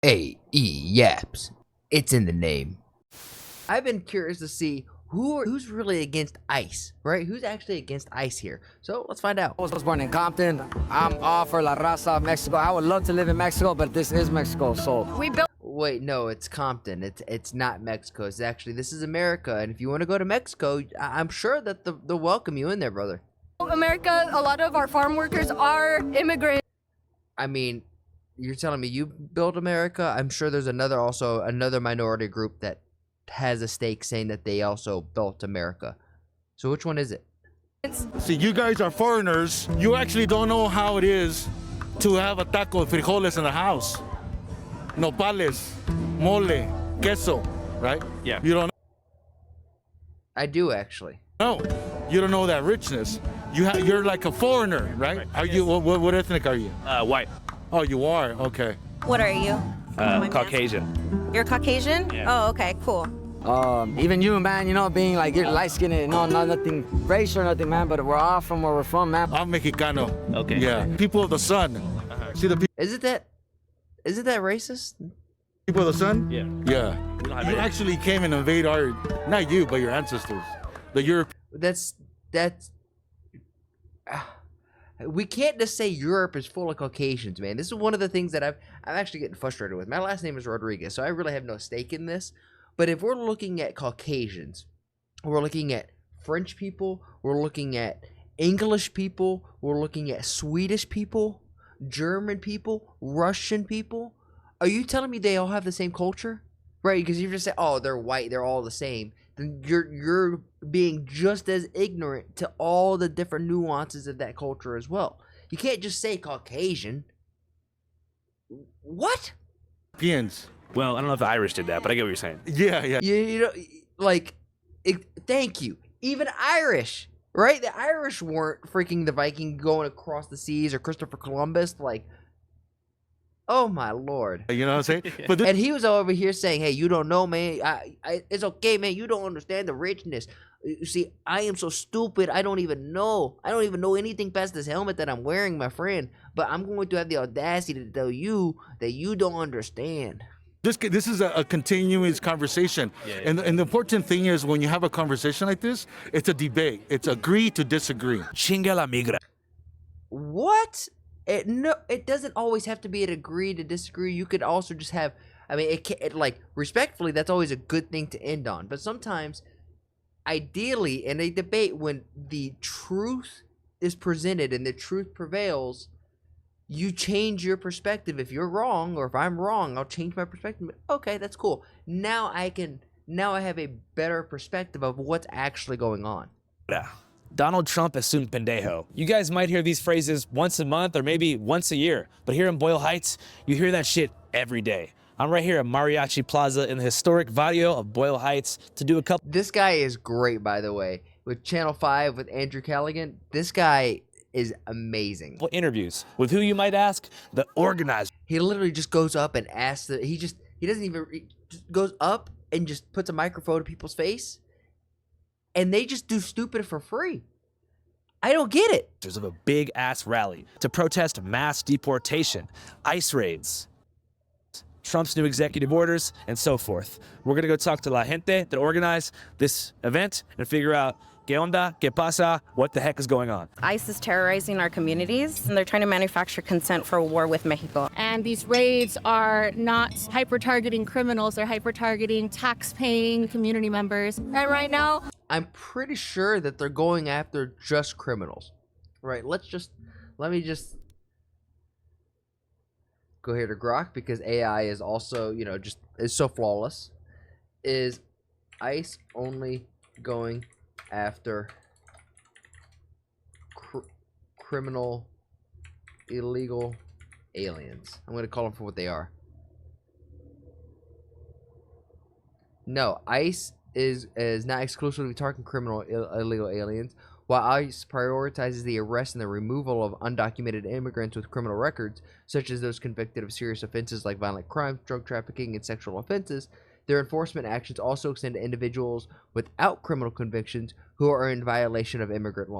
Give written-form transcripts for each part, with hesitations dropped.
Yaps. It's in the name. I've been curious to see who's really against ICE, right? Who's actually against ICE here? So let's find out. I was born in Compton. I'm all for La Raza, Mexico. I would love to live in Mexico, but this is Mexico, so We built Wait, no, it's Compton. It's not Mexico. It's actually this is America, and if you want to go to Mexico, I'm sure that they'll welcome you in there, brother. America. A lot of our farm workers are immigrants. I mean, you're telling me you built America? I'm sure there's another minority group that has a stake saying that they also built America. So which one is it? See, you guys are foreigners. You actually don't know how it is to have a taco de frijoles in the house. Nopales, mole, queso, right? Yeah. You don't I do actually. know. You don't know that richness. You're like a foreigner, right? Are you? What ethnic are you? White. Oh, you are. Okay. What are you? Caucasian. You're Caucasian? Yeah. Oh, okay, cool. even you, man, you know, being like, you're light-skinned, no, not nothing racial or nothing, man, but we're all from where we're from, man. I'm Mexicano. Okay. Yeah. People of the sun. See the Isn't that racist? people of the sun? Yeah. Yeah. We don't have You any- actually came and invade our, not you, but your ancestors. The Europe. That's we can't just say Europe is full of Caucasians, man. This is one of the things that I'm actually getting frustrated with. My last name is Rodriguez, so I really have no stake in this. But if we're looking at Caucasians, we're looking at French people, we're looking at English people, we're looking at Swedish people, German people, Russian people. Are you telling me they all have the same culture? Right, because you just say, oh, they're white, they're all the same. Then you're being just as ignorant to all the different nuances of that culture as well. You can't just say Caucasian. What? Europeans. Well, I don't know if the Irish did that, but I get what you're saying. Yeah, yeah. You know, like, thank you. Even Irish, right? The Irish weren't freaking the Viking going across the seas or Christopher Columbus. Like, oh my lord. You know what I'm saying? But this, And he was over here saying, hey, you don't know, man. It's okay, man. You don't understand the richness. You see, I am so stupid. I don't even know. I don't even know anything past this helmet that I'm wearing, my friend. But I'm going to have the audacity to tell you that you don't understand. this is a continuous conversation. Yeah. And the important thing is when you have a conversation like this, it's a debate. It's agree to disagree. Chinga la migra. What? It doesn't always have to be an agree to disagree. You could also just have, I mean, like, respectfully, that's always a good thing to end on. But sometimes, ideally, in a debate, when the truth is presented and the truth prevails, you change your perspective. If you're wrong, or if I'm wrong, I'll change my perspective. Okay, that's cool. Now I have a better perspective of what's actually going on. Donald Trump es un pendejo. You guys might hear these phrases once a month or maybe once a year, but here in Boyle Heights, you hear that shit every day. I'm right here at Mariachi Plaza in the historic barrio of Boyle Heights to do a couple This guy is great, by the way. With Channel 5, with Andrew Callaghan, this guy is amazing. interviews with who you might ask, the organizer. He literally just goes up and asks he just goes up and just puts a microphone to people's face, and they just do stupid for free. I don't get it. Of a big ass rally to protest mass deportation, ICE raids, Trump's new executive orders, and so forth. We're gonna go talk to la gente that organized this event and figure out ¿qué onda? ¿Qué pasa? What the heck is going on? ICE is terrorizing our communities, and they're trying to manufacture consent for a war with Mexico. And these raids are not hyper-targeting criminals. They're hyper-targeting tax-paying community members. And right now, I'm pretty sure that they're going after just criminals. Right, let me just go here to Grok, because AI is also, is so flawless. Is ICE only going after criminal, illegal aliens? I'm going to call them for what they are. No, ICE is not exclusively targeting criminal illegal aliens. While ICE prioritizes the arrest and the removal of undocumented immigrants with criminal records, such as those convicted of serious offenses like violent crimes, drug trafficking, and sexual offenses, their enforcement actions also extend to individuals without criminal convictions who are in violation of immigration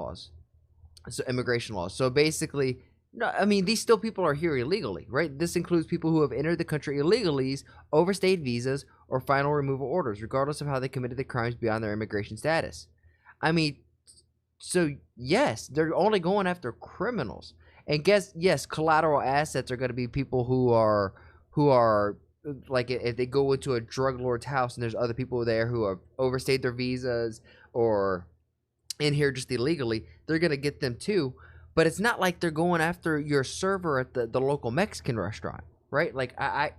laws. So basically, No, I mean, these still people are here illegally, right? This includes people who have entered the country illegally, overstayed visas, or final removal orders, regardless of how they committed the crimes beyond their immigration status. I mean, so yes, they're only going after criminals. And yes, collateral assets are going to be people who are like, if they go into a drug lord's house and there's other people there who have overstayed their visas or in here just illegally, they're going to get them too. But it's not like they're going after your server at the local Mexican restaurant, right? Like, I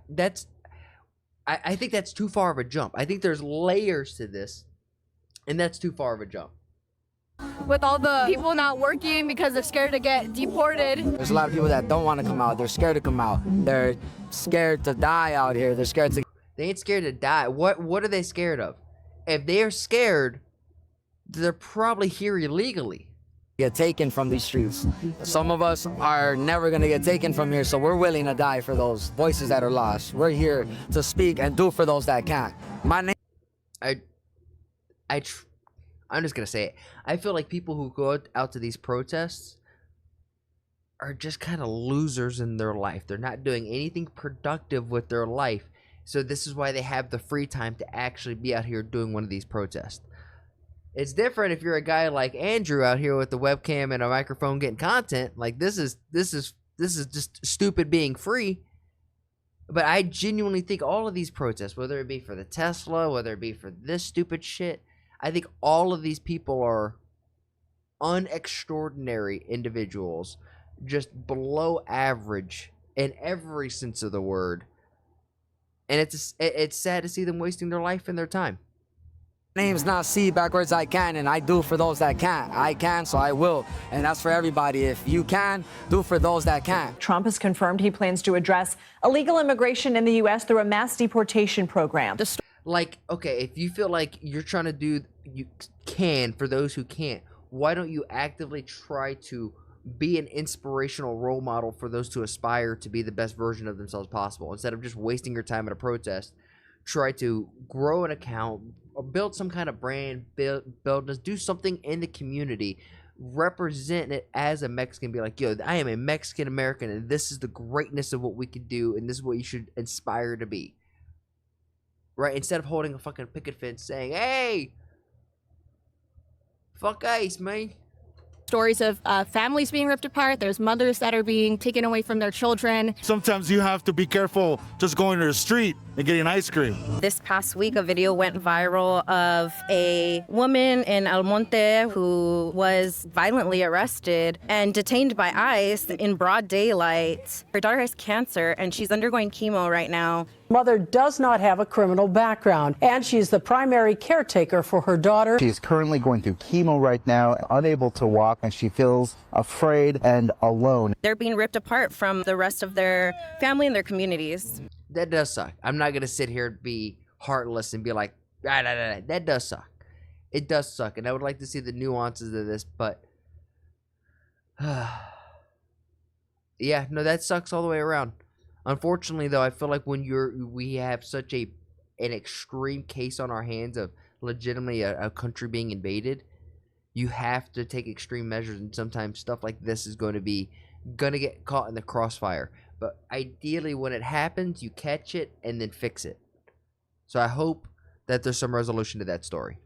think that's too far of a jump. I think there's layers to this, and that's too far of a jump. With all the people not working because they're scared to get deported. There's a lot of people that don't want to come out. They're scared to come out. They're scared to die out here. They're scared to... They ain't scared to die. What are they scared of? If they are scared, they're probably here illegally. get taken from these streets. Some of us are never going to get taken from here, so we're willing to die for those voices that are lost. We're here to speak and do for those that can't. My name... I'm just going to say it. I feel like people who go out to these protests are just kind of losers in their life. They're not doing anything productive with their life. So this is why they have the free time to actually be out here doing one of these protests. It's different if you're a guy like Andrew out here with the webcam and a microphone getting content. Like, this is just stupid being free. But I genuinely think all of these protests, whether it be for the Tesla, whether it be for this stupid shit, I think all of these people are unextraordinary individuals, just below average in every sense of the word. And it's sad to see them wasting their life and their time. Name's not C backwards I can, and I do for those that can't. I can, so I will. And that's for everybody. If you can, do for those that can't. Trump has confirmed he plans to address illegal immigration in the U.S. through a mass deportation program. Like, okay, if you feel like you're trying to do, you can for those who can't, why don't you actively try to be an inspirational role model for those to aspire to be the best version of themselves possible? Instead of just wasting your time at a protest, try to grow an account, or build some kind of brand, build do something in the community, represent it as a Mexican, be like, yo, I am a Mexican American, and this is the greatness of what we could do, and this is what you should aspire to be. Right? Instead of holding a fucking picket fence saying, hey, fuck ICE, man. Stories of families being ripped apart. There's mothers that are being taken away from their children. Sometimes you have to be careful just going to the street and getting ice cream. This past week, a video went viral of a woman in El Monte who was violently arrested and detained by ICE in broad daylight. Her daughter has cancer, and she's undergoing chemo right now. Mother does not have a criminal background, and she's the primary caretaker for her daughter. She is currently going through chemo right now, unable to walk, and she feels afraid and alone. They're being ripped apart from the rest of their family and their communities. That does suck. I'm not going to sit here and be heartless and be like, that does suck. It does suck, and I would like to see the nuances of this, but yeah, no, that sucks all the way around. Unfortunately, though, I feel like when we have such an extreme case on our hands of legitimately a country being invaded, you have to take extreme measures, and sometimes stuff like this is going to get caught in the crossfire. But ideally, when it happens, you catch it and then fix it. So I hope that there's some resolution to that story.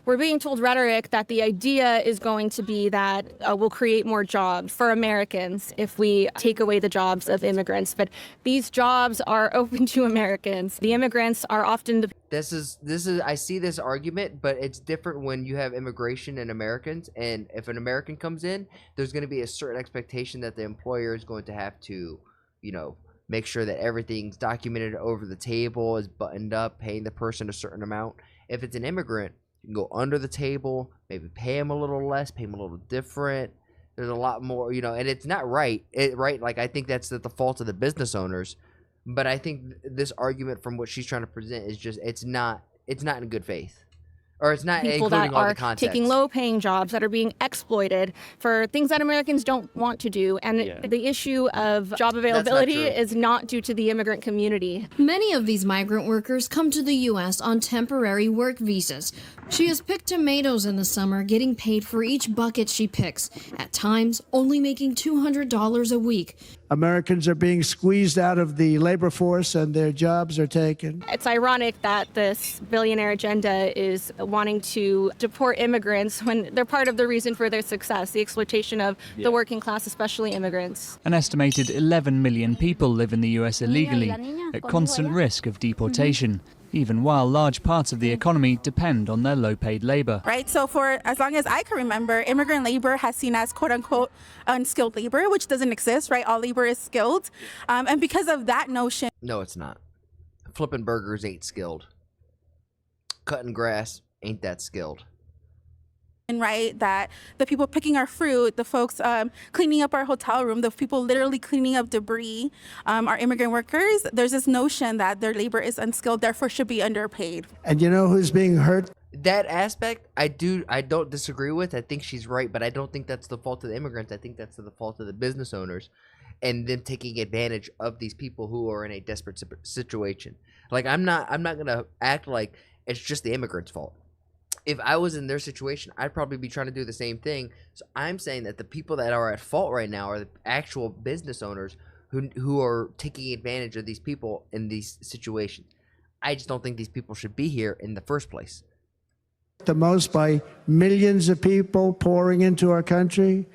We're being told rhetoric that the idea is going to be that we'll create more jobs for Americans if we take away the jobs of immigrants. But these jobs are open to Americans. The immigrants are often the... This is I see this argument, but it's different when you have immigration and Americans. And if an American comes in, there's going to be a certain expectation that the employer is going to have to, make sure that everything's documented over the table, is buttoned up, paying the person a certain amount. If it's an immigrant, you can go under the table, maybe pay him a little less, pay him a little different. There's a lot more, and it's not right. Right? Like, I think that's the fault of the business owners. But I think this argument from what she's trying to present is just, it's not in good faith. Or it's not people including that all are the context. taking low-paying jobs that are being exploited for things that Americans don't want to do. And the issue of job availability is not due to the immigrant community. Many of these migrant workers come to the U.S. on temporary work visas, She has picked tomatoes in the summer, getting paid for each bucket she picks, at times only making $200 a week. Americans are being squeezed out of the labor force and their jobs are taken. It's ironic that this billionaire agenda is wanting to deport immigrants when they're part of the reason for their success, the exploitation of the working class, especially immigrants. An estimated 11 million people live in the US illegally, at constant risk of deportation, even while large parts of the economy depend on their low-paid labor. Right, so for as long as I can remember, immigrant labor has seen as quote-unquote unskilled labor, which doesn't exist, right? All labor is skilled. And because of that notion... No, it's not. Flipping burgers ain't skilled. Cutting grass ain't that skilled. Right, that the people picking our fruit, the folks cleaning up our hotel room, the people literally cleaning up debris, our immigrant workers, there's this notion that their labor is unskilled, therefore should be underpaid. And you know who's being hurt? That aspect, I don't disagree with. I think she's right, but I don't think that's the fault of the immigrants. I think that's the fault of the business owners and them taking advantage of these people who are in a desperate situation. Like, I'm not gonna act like it's just the immigrants' fault. If I was in their situation, I'd probably be trying to do the same thing. So I'm saying that the people that are at fault right now are the actual business owners who are taking advantage of these people in these situations. I just don't think these people should be here in the first place. The most by millions of people pouring into our country,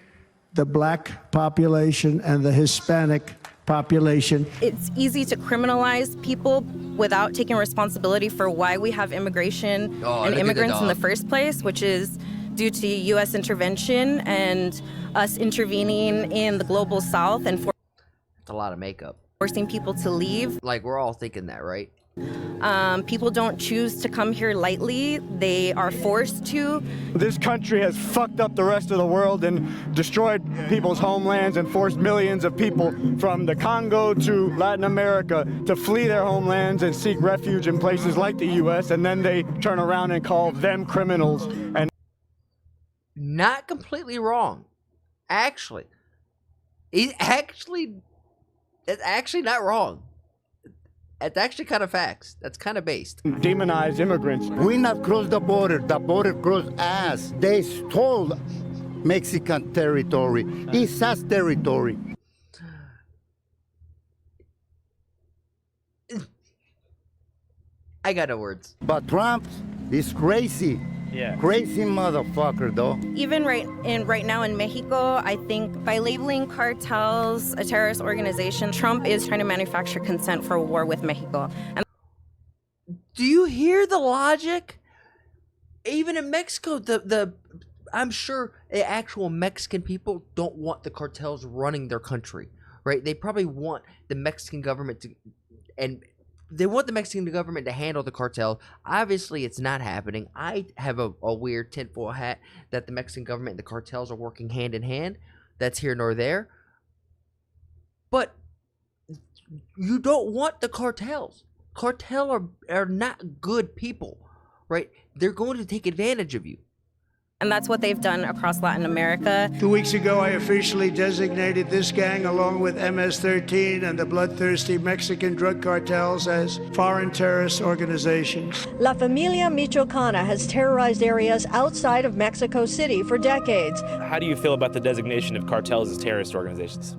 the black population and the Hispanic population. It's easy to criminalize people without taking responsibility for why we have immigration and immigrants in the first place, which is due to U.S. intervention and us intervening in the global south and it's a lot of makeup. Forcing people to leave. Like, we're all thinking that, right? People don't choose to come here lightly. They are forced to. This country has fucked up the rest of the world and destroyed people's homelands and forced millions of people from the Congo to Latin America to flee their homelands and seek refuge in places like the U.S. And then they turn around and call them criminals. And not completely wrong. Actually, it's actually not wrong. It's actually kind of facts. That's kind of based. Demonize immigrants. We not cross the border. The border crossed us. They stole Mexican territory. It's us territory. I got no words. But Trump is crazy. Yeah. Crazy motherfucker, though. Even right now in Mexico, I think by labeling cartels a terrorist organization, Trump is trying to manufacture consent for a war with Mexico. And do you hear the logic? Even in Mexico, I'm sure the actual Mexican people don't want the cartels running their country, right? They probably want the Mexican government they want the Mexican government to handle the cartel. Obviously, it's not happening. I have a weird tinfoil hat that the Mexican government and the cartels are working hand in hand. That's here nor there. But you don't want the cartels. Cartel are not good people, right? They're going to take advantage of you. And that's what they've done across Latin America. 2 weeks ago, I officially designated this gang, along with MS-13 and the bloodthirsty Mexican drug cartels, as foreign terrorist organizations. La Familia Michoacana has terrorized areas outside of Mexico City for decades. How do you feel about the designation of cartels as terrorist organizations?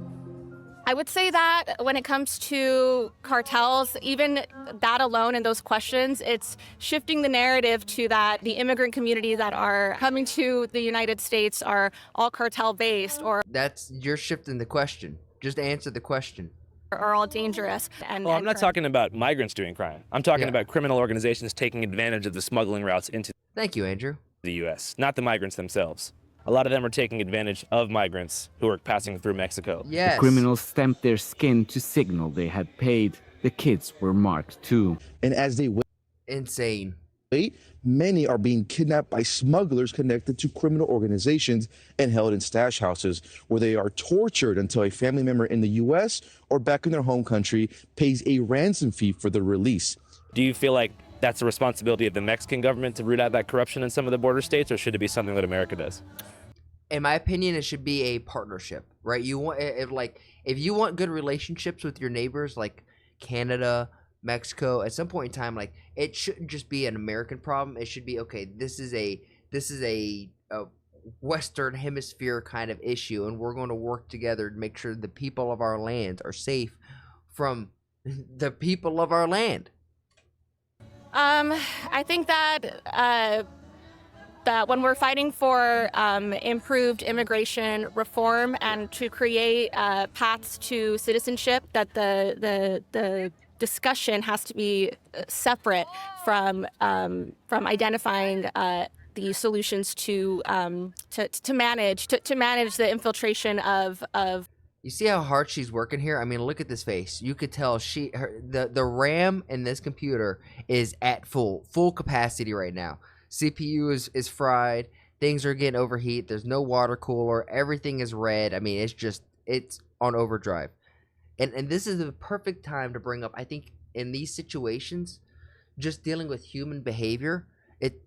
I would say that when it comes to cartels, even that alone and those questions, it's shifting the narrative to that the immigrant community that are coming to the United States are all cartel-based or... You're shifting the question. Just answer the question. ...are all dangerous. I'm not talking about migrants doing crime. I'm talking about criminal organizations taking advantage of the smuggling routes into... Thank you, Andrew. ...the U.S., not the migrants themselves. A lot of them are taking advantage of migrants who are passing through Mexico. Yes. The criminals stamped their skin to signal they had paid. The kids were marked too. And as they wait, insane. Many are being kidnapped by smugglers connected to criminal organizations and held in stash houses, where they are tortured until a family member in the U.S. or back in their home country pays a ransom fee for their release. Do you feel like that's the responsibility of the Mexican government to root out that corruption in some of the border states, or should it be something that America does? In my opinion, it should be a partnership, right? You want if you want good relationships with your neighbors, like Canada, Mexico, at some point in time, like, it shouldn't just be an American problem. It should be, okay, this is a Western Hemisphere kind of issue, and we're going to work together to make sure the people of our land are safe from the people of our land. I think that that when we're fighting for improved immigration reform and to create paths to citizenship, that the discussion has to be separate from identifying the solutions to manage the infiltration of. You see how hard she's working here? I mean, look at this face. You could tell the RAM in this computer is at full capacity right now. CPU is fried. Things are getting overheat. There's no water cooler. Everything is red. I mean, it's on overdrive. And this is the perfect time to bring up, I think, in these situations, just dealing with human behavior, it's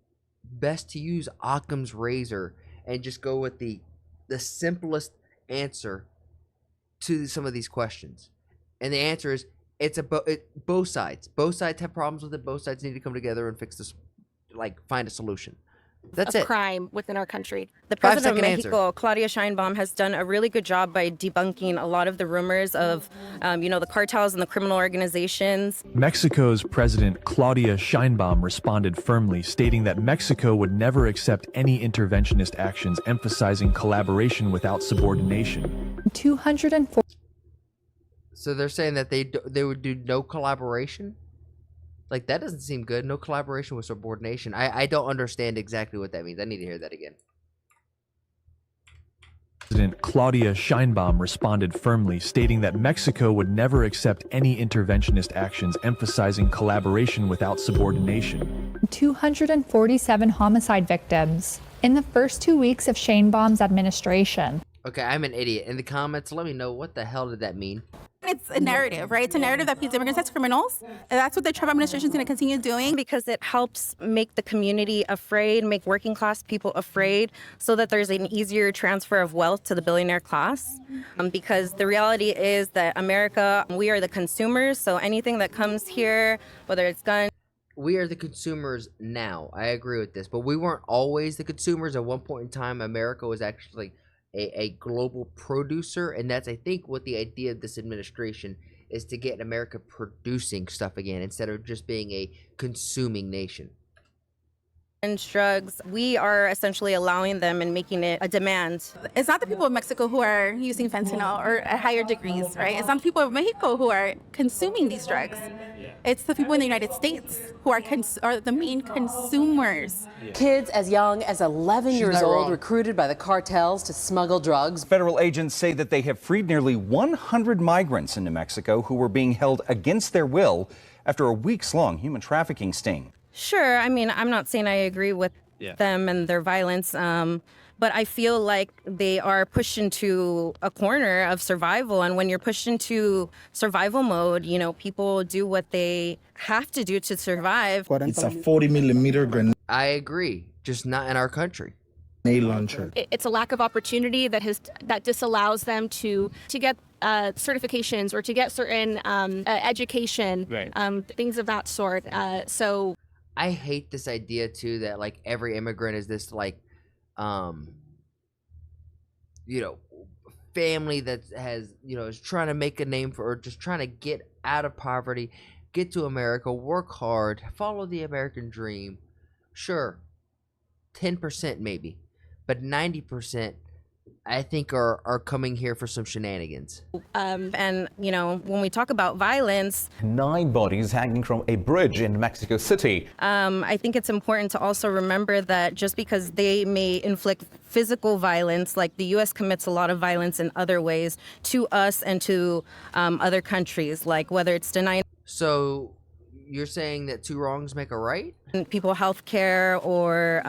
best to use Occam's razor and just go with the simplest answer to some of these questions. And the answer is both sides. Both sides have problems with it. Both sides need to come together and fix this, like, find a solution. That's it. Crime within our country. The president of Mexico, Claudia Sheinbaum, has done a really good job by debunking a lot of the rumors of, the cartels and the criminal organizations. Mexico's President Claudia Sheinbaum responded firmly, stating that Mexico would never accept any interventionist actions, emphasizing collaboration without subordination. 204. So they're saying that they would do no collaboration? Like, that doesn't seem good. No collaboration with subordination. I don't understand exactly what that means. I need to hear that again. President Claudia Sheinbaum responded firmly, stating that Mexico would never accept any interventionist actions, emphasizing collaboration without subordination. 247 homicide victims in the first 2 weeks of Sheinbaum's administration. Okay, I'm an idiot. In the comments, let me know what the hell did that mean. It's a narrative, right? It's a narrative that paints immigrants as criminals. And that's what the Trump administration is going to continue doing. Because it helps make the community afraid, make working class people afraid, so that there's an easier transfer of wealth to the billionaire class. Because the reality is that America, we are the consumers. So anything that comes here, whether it's guns. We are the consumers now. I agree with this. But we weren't always the consumers. At one point in time, America was actually a global producer, and that's, I think, what the idea of this administration is, to get America producing stuff again instead of just being a consuming nation. And drugs, we are essentially allowing them and making it a demand. It's not the people of Mexico who are using fentanyl or at higher degrees, right? It's not the people of Mexico who are consuming these drugs. It's the people in the United States who are the main consumers. Kids as young as 11 years old recruited by the cartels to smuggle drugs. Federal agents say that they have freed nearly 100 migrants into Mexico who were being held against their will after a weeks-long human trafficking sting. Sure, I mean, I'm not saying I agree with them and their violence, but I feel like they are pushed into a corner of survival. And when you're pushed into survival mode, people do what they have to do to survive. It's a 40-millimeter grenade I agree, just not in our country. launcher. It's a lack of opportunity that disallows them to get certifications or to get certain education, things of that sort. So I hate this idea too that, like, every immigrant is this, like, family that has, is trying to make a name for, or just trying to get out of poverty, get to America, work hard, follow the American dream. Sure, 10% maybe, but 90%, I think, are coming here for some shenanigans. And, when we talk about violence, 9 bodies hanging from a bridge in Mexico City. I think it's important to also remember that just because they may inflict physical violence, like the U.S. commits a lot of violence in other ways to us and to other countries, like whether it's denying. So you're saying that two wrongs make a right? People health care or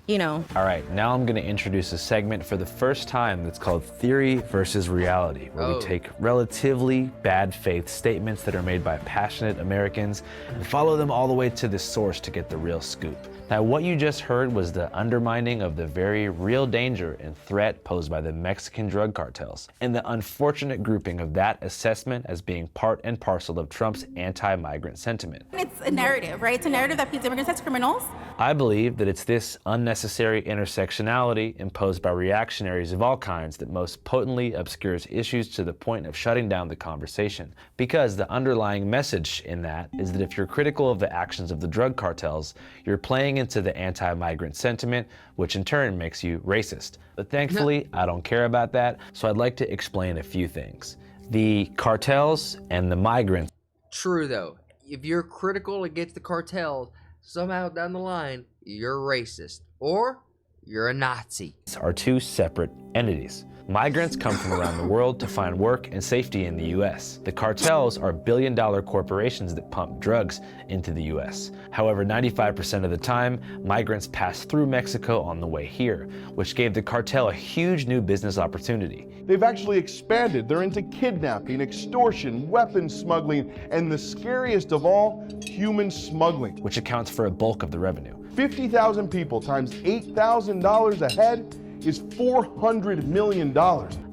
All right, now I'm going to introduce a segment for the first time that's called Theory versus Reality, where we take relatively bad faith statements that are made by passionate Americans and follow them all the way to the source to get the real scoop. Now, what you just heard was the undermining of the very real danger and threat posed by the Mexican drug cartels, and the unfortunate grouping of that assessment as being part and parcel of Trump's anti-migrant sentiment. It's a narrative, right? It's a narrative that paints immigrants as criminals. I believe that it's this unnecessary intersectionality imposed by reactionaries of all kinds that most potently obscures issues to the point of shutting down the conversation. Because the underlying message in that is that if you're critical of the actions of the drug cartels, you're playing into the anti-migrant sentiment, which in turn makes you racist. But thankfully, I don't care about that, so I'd like to explain a few things. The cartels and the migrants. True though, if you're critical against the cartels, somehow down the line, you're racist or you're a Nazi. Are two separate entities. Migrants come from around the world to find work and safety in the U.S. The cartels are billion-dollar corporations that pump drugs into the U.S. However, 95% of the time, migrants pass through Mexico on the way here, which gave the cartel a huge new business opportunity. They've actually expanded. They're into kidnapping, extortion, weapons smuggling, and the scariest of all, human smuggling. Which accounts for a bulk of the revenue. 50,000 people times $8,000 a head is $400 million.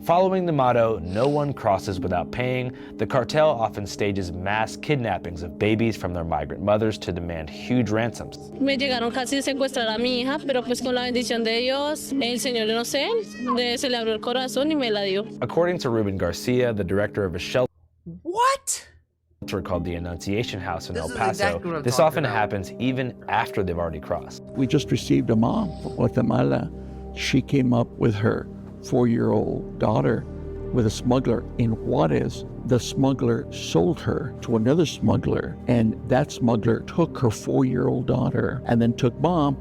Following the motto, no one crosses without paying, the cartel often stages mass kidnappings of babies from their migrant mothers to demand huge ransoms. Me llegaron casi a secuestrar a mi hija, pero pues con la bendición de Dios, el Señor, no sé, se le abrió el corazón y me la dio. According to Ruben Garcia, the director of a shelter called the Annunciation House in El Paso, exactly this often happens even after they've already crossed. We just received a mom from Guatemala. She came up with her 4-year-old daughter with a smuggler in Juarez. The smuggler sold her to another smuggler, and that smuggler took her 4-year-old daughter and then took mom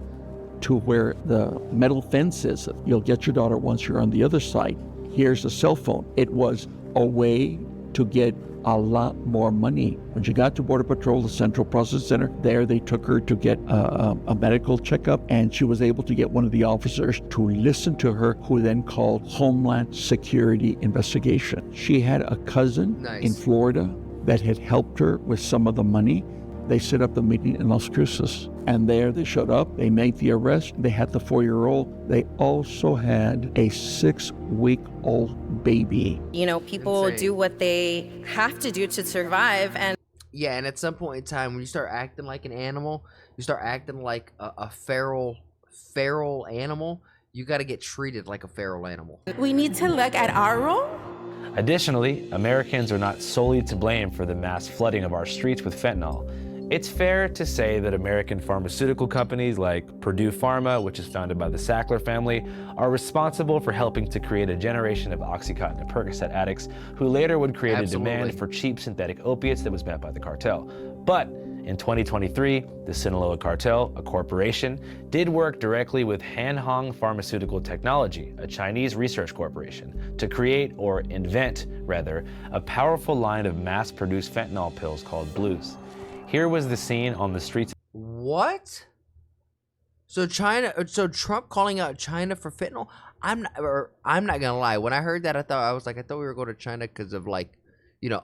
to where the metal fence is. You'll get your daughter once you're on the other side. Here's a cell phone. It was a way to get a lot more money. When she got to Border Patrol, the Central Processing Center, there they took her to get a medical checkup, and she was able to get one of the officers to listen to her, who then called Homeland Security Investigation. She had a cousin in Florida that had helped her with some of the money. They set up the meeting in Las Cruces, and there they showed up, they made the arrest, they had the 4-year-old, they also had a 6-week-old baby. People do what they have to do to survive, and yeah, and at some point in time, when you start acting like an animal, you start acting like a feral animal, you got to get treated like a feral animal. We need to look at our role. Additionally, Americans are not solely to blame for the mass flooding of our streets with fentanyl. It's fair to say that American pharmaceutical companies like Purdue Pharma, which is founded by the Sackler family, are responsible for helping to create a generation of Oxycontin and Percocet addicts who later would create a demand for cheap synthetic opiates that was met by the cartel. But in 2023, the Sinaloa Cartel, a corporation, did work directly with Hanhong Pharmaceutical Technology, a Chinese research corporation, to create, or invent, rather, a powerful line of mass-produced fentanyl pills called Blues. Here was the scene on the streets. What? So Trump calling out China for fentanyl? I'm not gonna lie. When I heard that, I thought we were going to China because of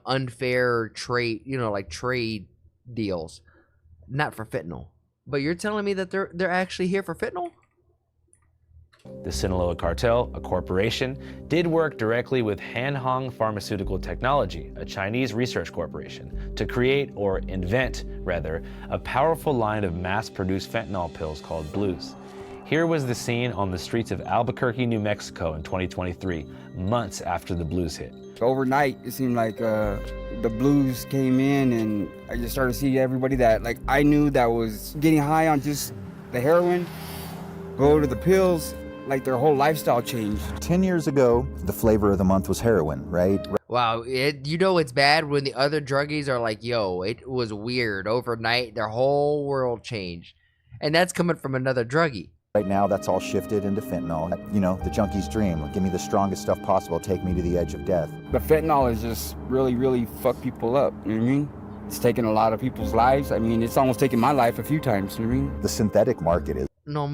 unfair trade, trade deals, not for fentanyl. But you're telling me that they're actually here for fentanyl? The Sinaloa Cartel, a corporation, did work directly with Hanhong Pharmaceutical Technology, a Chinese research corporation, to create, or invent, rather, a powerful line of mass-produced fentanyl pills called Blues. Here was the scene on the streets of Albuquerque, New Mexico in 2023, months after the Blues hit. Overnight, it seemed like the Blues came in, and I just started seeing everybody that I knew that was getting high on just the heroin, go to the pills, their whole lifestyle changed. 10 years ago, the flavor of the month was heroin, right? Wow, it's bad when the other druggies are like, yo, it was weird. Overnight, their whole world changed. And that's coming from another druggie. Right now, that's all shifted into fentanyl. The junkie's dream. Give me the strongest stuff possible. Take me to the edge of death. The fentanyl has just really, really fucked people up. You know what I mean? It's taken a lot of people's lives. I mean, it's almost taken my life a few times. You know what I mean? The synthetic market is. No,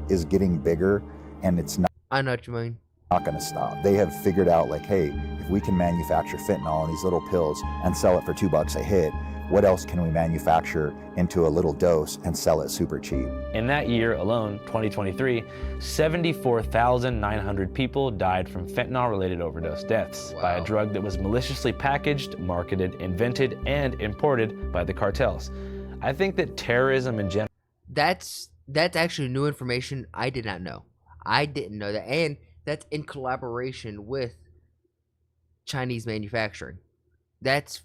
is getting bigger, and it's I know what you mean. not going to stop. They have figured out, like, hey, if we can manufacture fentanyl in these little pills and sell it for $2 a hit, what else can we manufacture into a little dose and sell it super cheap? In that year alone, 2023, 74,900 people died from fentanyl-related overdose deaths by a drug that was maliciously packaged, marketed, invented, and imported by the cartels. I think that terrorism in general... That's actually new information I did not know. I didn't know that. And that's in collaboration with Chinese manufacturing. That's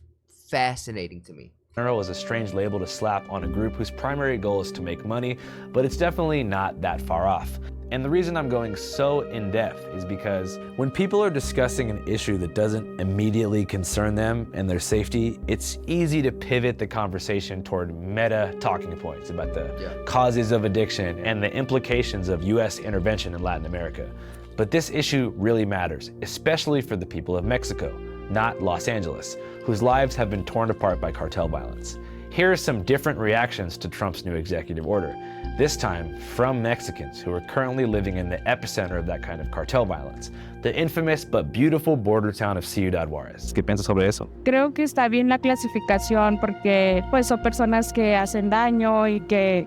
fascinating to me. Is a strange label to slap on a group whose primary goal is to make money, but it's definitely not that far off. And the reason I'm going so in-depth is because when people are discussing an issue that doesn't immediately concern them and their safety, it's easy to pivot the conversation toward meta talking points about the causes of addiction and the implications of US intervention in Latin America. But this issue really matters, especially for the people of Mexico, not Los Angeles, whose lives have been torn apart by cartel violence. Here are some different reactions to Trump's new executive order, this time from Mexicans who are currently living in the epicenter of that kind of cartel violence, the infamous but beautiful border town of Ciudad Juárez. ¿Qué piensas sobre eso? Creo que está bien la clasificación porque pues son personas que hacen daño y que...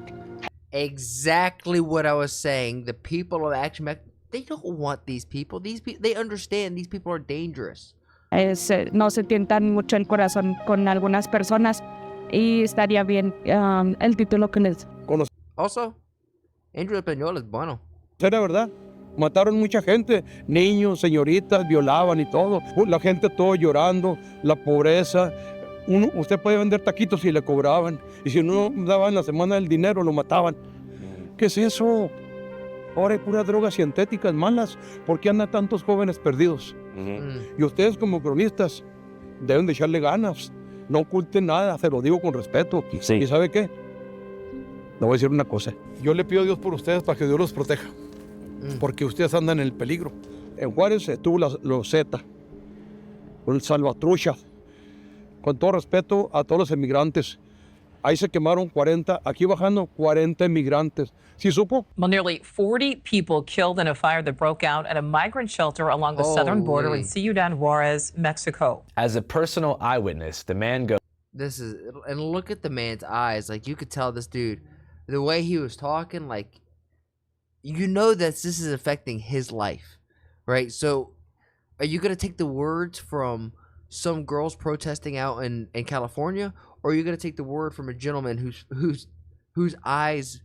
Exactly what I was saying. The people of Action Mexico, they don't want these people. They understand these people are dangerous. No se tientan mucho el corazón con algunas personas y estaría bien el título que les... Also, Andrew Español es bueno. Era verdad. Mataron mucha gente, niños, señoritas, violaban y todo. La gente todo llorando, la pobreza. Usted puede vender taquitos y le cobraban. Y si no daban la semana el dinero, lo mataban. ¿Qué es eso? Ahora hay puras drogas sintéticas malas. ¿Por qué andan tantos jóvenes perdidos? Y ustedes como cronistas deben de echarle ganas. No oculten nada, se lo digo con respeto. Sí. ¿Y sabe qué? Le voy a decir una cosa. Yo le pido a Dios por ustedes para que Dios los proteja. Porque ustedes andan en el peligro. En Juárez estuvo los Z, con el Salvatrucha. Con todo respeto a todos los emigrantes. Ahí se quemaron 40, aquí bajando 40 emigrantes. ¿Sí supo? Well, nearly 40 people killed in a fire that broke out at a migrant shelter along the southern border in Ciudad Juárez, Mexico. As a personal eyewitness, the man goes... And look at the man's eyes. Like, you could tell this dude, the way he was talking, like, you know that this is affecting his life, right? So, are you going to take the words from some girls protesting out in California, or are you going to take the word from a gentleman whose eyes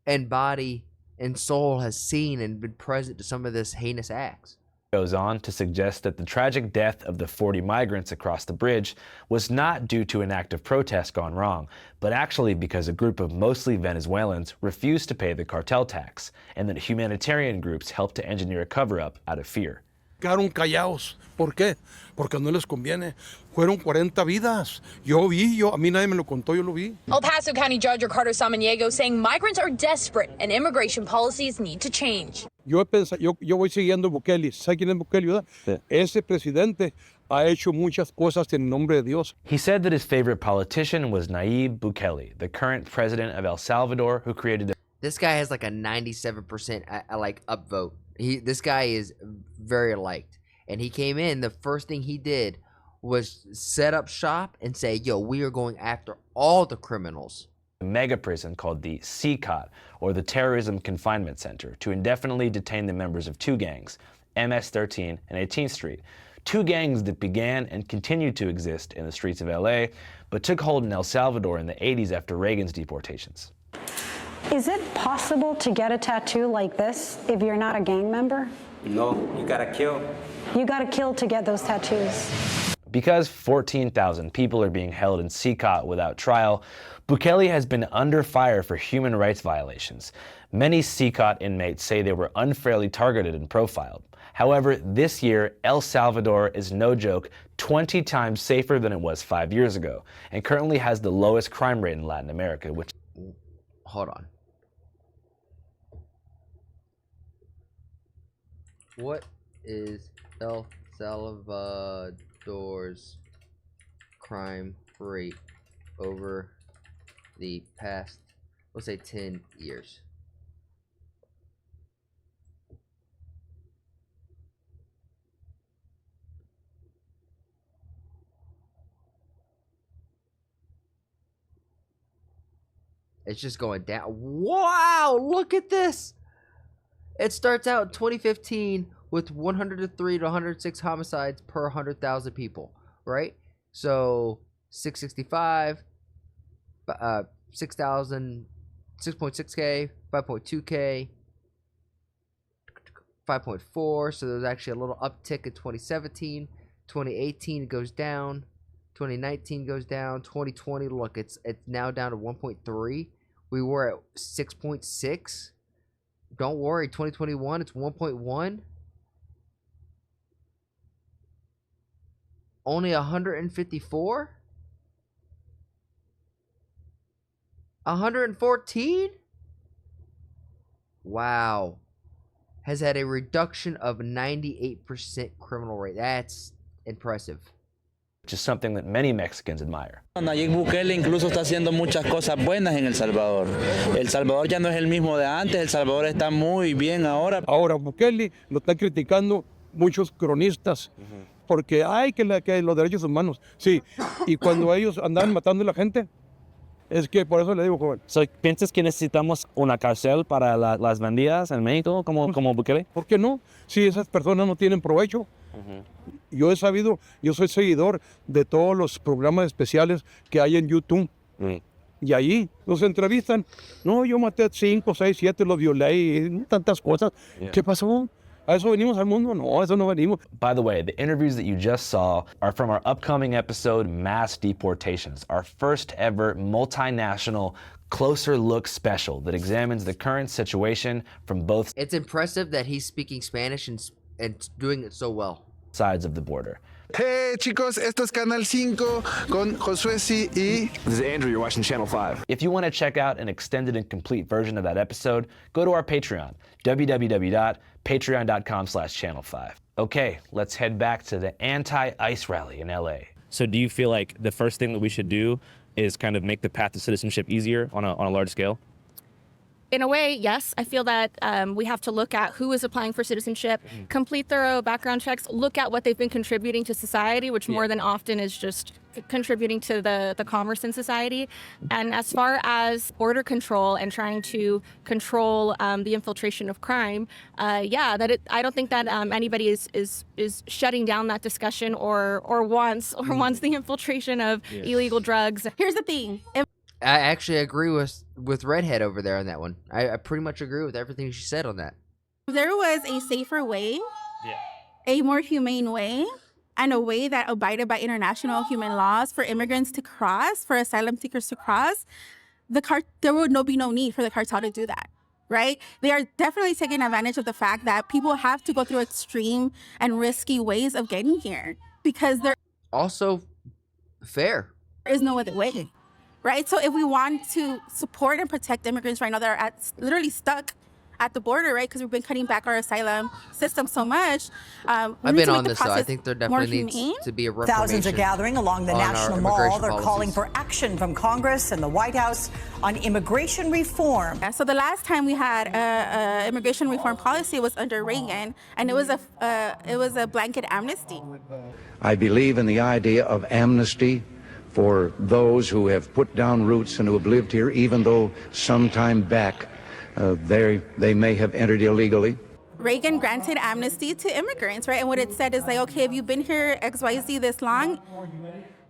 and body and soul has seen and been present to some of this heinous acts? Goes on to suggest that the tragic death of the 40 migrants across the bridge was not due to an act of protest gone wrong, but actually because a group of mostly Venezuelans refused to pay the cartel tax, and that humanitarian groups helped to engineer a cover-up out of fear. Quedaron callados. ¿Por qué? Porque no les conviene. Fueron 40 vidas. A mí nadie me lo contó, yo lo vi. El Paso County Judge Ricardo Samaniego saying migrants are desperate and immigration policies need to change. Yo voy siguiendo Bukele. ¿Sabe quién es Bukele, verdad? Sí. Ese presidente ha hecho muchas cosas en nombre de Dios. He said that his favorite politician was Nayib Bukele, the current president of El Salvador, who created the... This guy has like a 97% like upvote. This guy is very liked. And he came in, the first thing he did was set up shop and say, yo, we are going after all the criminals. A mega prison called the CCOT, or the Terrorism Confinement Center, to indefinitely detain the members of two gangs, MS-13 and 18th Street. Two gangs that began and continued to exist in the streets of LA, but took hold in El Salvador in the 80s after Reagan's deportations. Is it possible to get a tattoo like this if you're not a gang member? No, you gotta kill. You gotta kill to get those tattoos. Because 14,000 people are being held in CCOT without trial, Bukele has been under fire for human rights violations. Many CCOT inmates say they were unfairly targeted and profiled. However, this year, El Salvador is no joke 20 times safer than it was 5 years ago, and currently has the lowest crime rate in Latin America, which... Hold on. What is El Salvador's crime rate over the past, let's say, 10 years? It's just going down. Wow, look at this. It starts out in 2015 with 103 to 106 homicides per 100,000 people, right? So 665, 6,000, 6.6K, 5.2K, 5.4. So there's actually a little uptick in 2017. 2018 it goes down. 2019 goes down. 2020, look, it's now down to 1.3. We were at 6.6. Don't worry, 2021 it's 1.1. Only 154? 114? Wow. Has had a reduction of 98% criminal rate. That's impressive. Which is something that many Mexicans admire. Nayib Bukele incluso está haciendo muchas cosas buenas en El Salvador. El Salvador ya no es el mismo de antes, El Salvador está muy bien ahora. Ahora Bukele lo están criticando muchos cronistas porque hay que los derechos humanos. Sí, y cuando ellos andan matando a la gente, es que por eso le digo, joven. ¿Piensas que necesitamos una cárcel para las bandidas en México como Bukele? ¿Por qué no? Si esas personas no tienen provecho. Yo he sabido, yo soy seguidor de todos los programas especiales que hay en YouTube. Y ahí los entrevistan. No, yo maté 5, 6, 7, los violé y tantas cosas. ¿Qué pasó? ¿A eso venimos al mundo? No, a eso no venimos. By the way, the interviews that you just saw are from our upcoming episode, Mass Deportations, our first ever multinational closer look special that examines the current situation from both It's impressive that he's speaking Spanish and doing it so well. Sides of the border. Hey chicos, esto es Canal 5 con Josué C. y... This is Andrew, you're watching Channel 5. If you want to check out an extended and complete version of that episode, go to our Patreon, www.patreon.com/channel5. Okay, let's head back to the anti-ICE rally in LA. So do you feel like the first thing that we should do is kind of make the path to citizenship easier on a large scale? In a way, yes. I feel that we have to look at who is applying for citizenship, complete thorough background checks, look at what they've been contributing to society, which more than often is just contributing to the commerce in society. And as far as border control and trying to control the infiltration of crime, I don't think that anybody is shutting down that discussion or wants the infiltration of illegal drugs. Here's the thing. I actually agree with Redhead over there on that one. I pretty much agree with everything she said on that. If there was a safer way, a more humane way, and a way that abided by international human laws for immigrants to cross, for asylum seekers to cross, there would be no need for the cartel to do that, right? They are definitely taking advantage of the fact that people have to go through extreme and risky ways of getting here because there also fair. Is no other way. Right? So if we want to support and protect immigrants right now that are literally stuck at the border, right? Because we've been cutting back our asylum system so much. I've been on this, though. I think there definitely needs to be a reformation. Thousands are gathering along the National Mall. They're calling for action from Congress and the White House on immigration reform. Yeah, so the last time we had immigration reform policy was under Reagan, and it was a blanket amnesty. I believe in the idea of amnesty for those who have put down roots and who have lived here, even though some time back they may have entered illegally. Reagan granted amnesty to immigrants, right? And what it said is like, okay, if you've been here XYZ this long,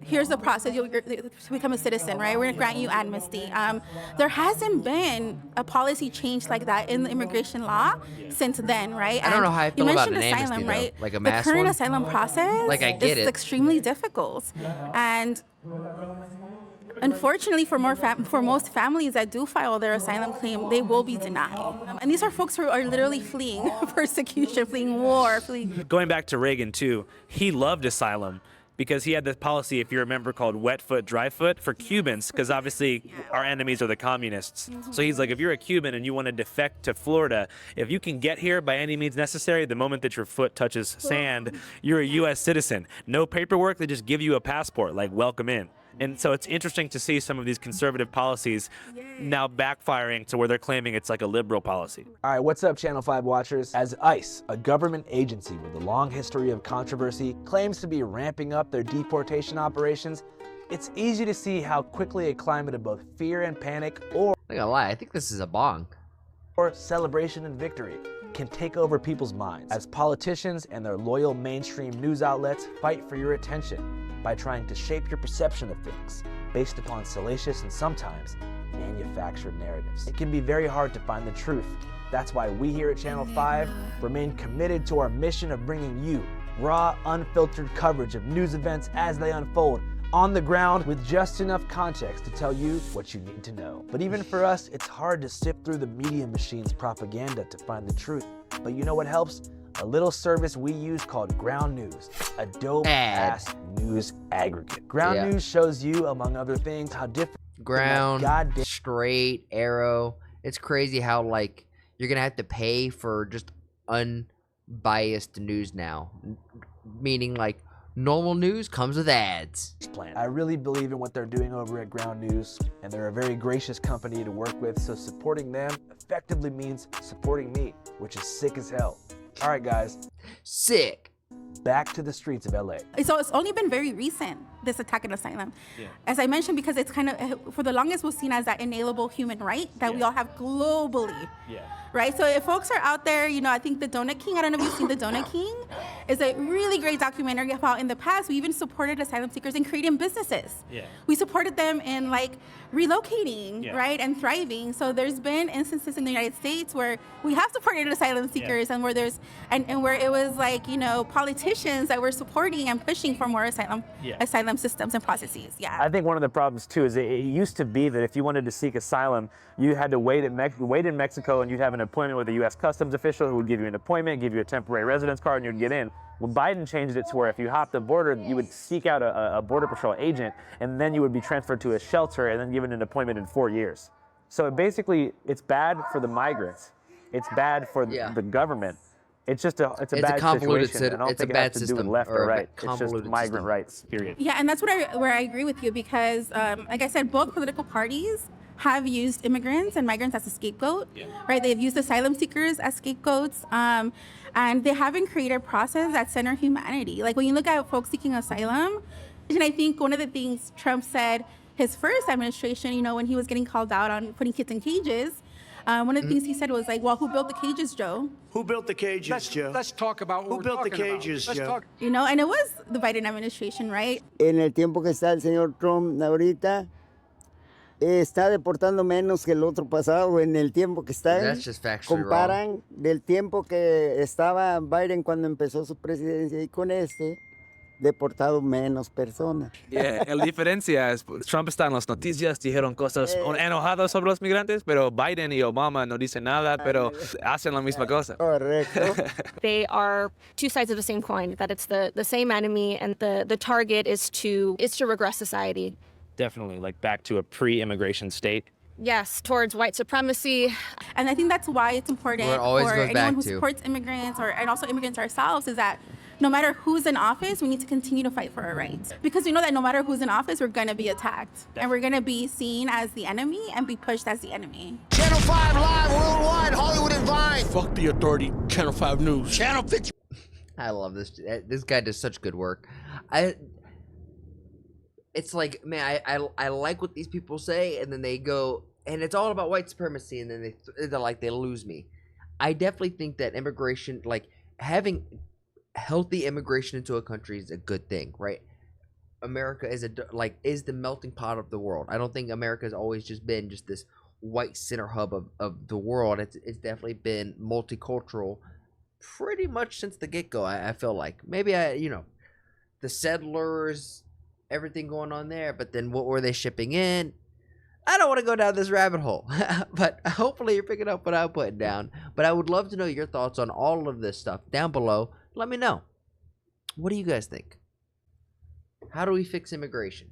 here's the process to become a citizen, right? We're gonna grant you amnesty. There hasn't been a policy change like that in the immigration law since then, right? I don't know how I feel about an amnesty, though. Right? Like a mass The current one? asylum process Like, I get is it. extremely difficult. And unfortunately, for most families that do file their asylum claim, they will be denied. And these are folks who are literally fleeing persecution, fleeing war, fleeing. Going back to Reagan too, he loved asylum because he had this policy, if you remember, called wet foot, dry foot for Cubans, because obviously our enemies are the communists. So he's like, if you're a Cuban and you want to defect to Florida, if you can get here by any means necessary, the moment that your foot touches sand, you're a U.S. citizen. No paperwork, they just give you a passport, like welcome in. And so it's interesting to see some of these conservative policies now backfiring to where they're claiming it's like a liberal policy. All right, what's up, Channel 5 watchers? As ICE, a government agency with a long history of controversy, claims to be ramping up their deportation operations, It's easy to see how quickly a climate of both fear and panic, or I'm not gonna lie, I think this is a bong. Or celebration and victory can take over people's minds as politicians and their loyal mainstream news outlets fight for your attention by trying to shape your perception of things based upon salacious and sometimes manufactured narratives. It can be very hard to find the truth. That's why we here at Channel 5 remain committed to our mission of bringing you raw, unfiltered coverage of news events as they unfold on the ground with just enough context to tell you what you need to know. But even for us, it's hard to sift through the media machine's propaganda to find the truth. But you know what helps? A little service we use called Ground News, a dope-ass news aggregate. Ground News shows you, among other things, how different Ground, Straight, Arrow. It's crazy how, like, you're gonna have to pay for just unbiased news now. Meaning, like, normal news comes with ads. I really believe in what they're doing over at Ground News, and they're a very gracious company to work with, so supporting them effectively means supporting me, which is sick as hell. All right, guys. Sick. Back to the streets of LA. So it's only been very recent, this attack on Asylum. As I mentioned, because it's kind of, for the longest was seen as that inalienable human right that we all have globally. Right? So if folks are out there, you know, I think The Donut King, I don't know if you've seen The Donut King, is a really great documentary about, in the past, we even supported asylum seekers in creating businesses. We supported them in, like, relocating, right, and thriving. So there's been instances in the United States where we have supported asylum seekers and where there's, and where it was like, you know, politicians that were supporting and pushing for more asylum systems and processes. I think one of the problems too is it used to be that if you wanted to seek asylum, you had to wait in Mexico and you'd have an appointment with a U.S. Customs official who would give you an appointment, give you a temporary residence card, and you'd get in. Well, Biden changed it to where if you hopped the border, you would seek out a Border Patrol agent, and then you would be transferred to a shelter and then given an appointment in 4 years. So basically, it's bad for the migrants. It's bad for the government. It's just a bad situation. I don't think it has to do with left or right. It's just migrant rights, period. Yeah, and that's where I agree with you because, like I said, both political parties have used immigrants and migrants as a scapegoat, right? They've used asylum seekers as scapegoats, and they haven't created a process that center humanity. Like when you look at folks seeking asylum, and I think one of the things Trump said his first administration, you know, when he was getting called out on putting kids in cages, one of the things he said was like, well, who built the cages, Joe? Who built the cages, Joe? Let's talk about what who built the cages, Joe? You know, and it was the Biden administration, right? En el tiempo que está el señor Trump ahorita, está deportando menos que el otro pasado en el tiempo que está. That's just factually Comparan del tiempo que estaba Biden cuando empezó su presidencia y con deportado menos personas. La diferencia es Trump está en las noticias, dijeron cosas enojadas sobre los migrantes, pero Biden y Obama no dicen nada, pero hacen la misma cosa. Correcto. They are two sides of the same coin, that it's the same enemy, and the target is to regress society. Definitely, like back to a pre-immigration state. Yes, towards white supremacy. And I think that's why it's important for anyone who supports immigrants and also immigrants ourselves is that no matter who's in office, we need to continue to fight for our rights. Because we know that no matter who's in office, we're going to be attacked. And we're going to be seen as the enemy and be pushed as the enemy. Channel 5 live worldwide, Hollywood and Vine. Fuck the authority, Channel 5 News. Channel 50. I love this. This guy does such good work. It's like, man, I like what these people say, and then they go, and it's all about white supremacy, and then they lose me. I definitely think that immigration, like having healthy immigration into a country is a good thing, right? America is the melting pot of the world. I don't think America has always just been just this white center hub of the world. It's definitely been multicultural pretty much since the get-go. I feel like maybe the settlers, everything going on there, but then what were they shipping in? I don't want to go down this rabbit hole, but hopefully you're picking up what I'm putting down. But I would love to know your thoughts on all of this stuff down below. Let me know. What do you guys think? How do we fix immigration?